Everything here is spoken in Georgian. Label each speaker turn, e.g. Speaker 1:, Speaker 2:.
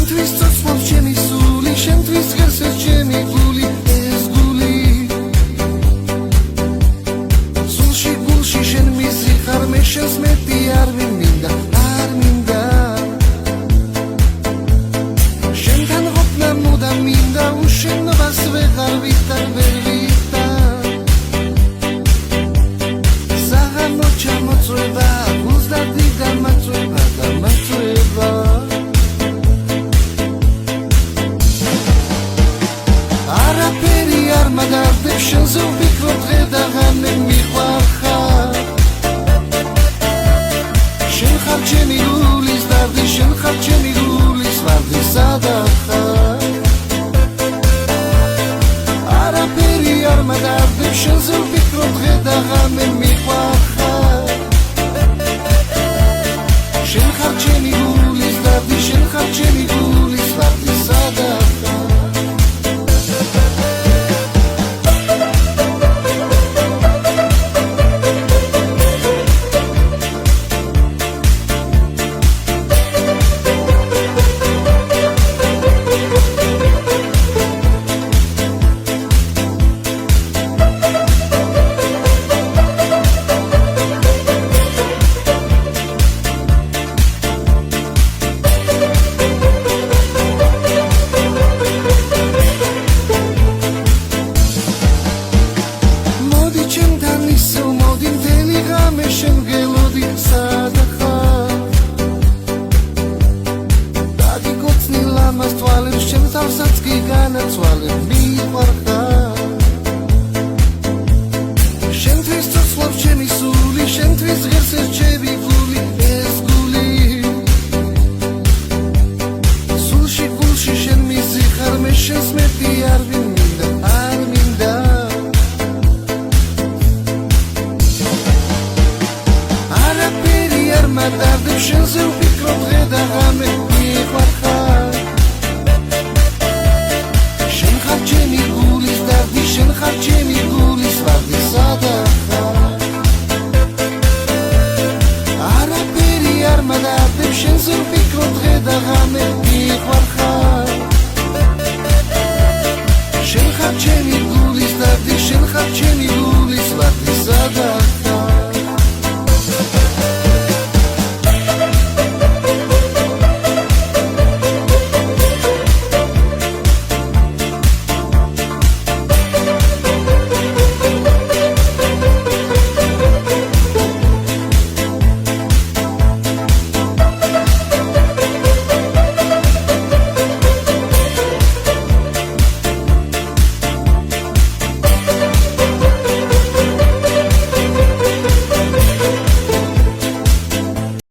Speaker 1: შენთვის წოცმობს ჩემი სული, შენთვის ღერს ეს ჩემი გული, ეს გული სულში გულში შენ მიზიხარ, მე შენს მეტი არ მინდა, არ მინდა შენთან ყოფნა მუდამ მინდა, უშენობას ვეღარ ვიტან, ვერ ვიტან საღამო ჩამოწვევა, გულს დადიდა მაწვევა და მაწვევა არაფერი არ მაგარდებს შენზე ვფიქრობ დღე და ღამე მიყვარ ხარ შენ ხარ ჩემი გულის დარდი, შენ ხარ ჩემი გულის ვარდი, სადაც ხარ არაფერი არ მაგარდებს შენზე ვფიქრობ დღე და ღამე მიყვარ ხარ შენ ხარ ჩემი გულის დარდი, შენ ხარ ჩემი გულის ვარდი, სადაც ხარ შენ გელოდი სადაც ხარ დაგიკოცნილ ამას თვალებს შენ თავსაც კი განაცვალებ მიყვარ ხარ შენთვის წოცლობს ჩემი სული, შენთვის ღერს ეს ჩემი გული, ეს გული სულში გულში შენ მიზიხარ, მე შენს მეტი არ მინდა, არ მინდა მადარდებ შენზე ვფიქრობ დღე და ღამე მიყვარ ხარ შენ ხარ ჩემი გულის დარდი, შენ ხარ ჩემი გულის ვარდი, სადაც ხარ არაფერი არ მადარდებ შენზე ვფიქრობ დღე და ღამე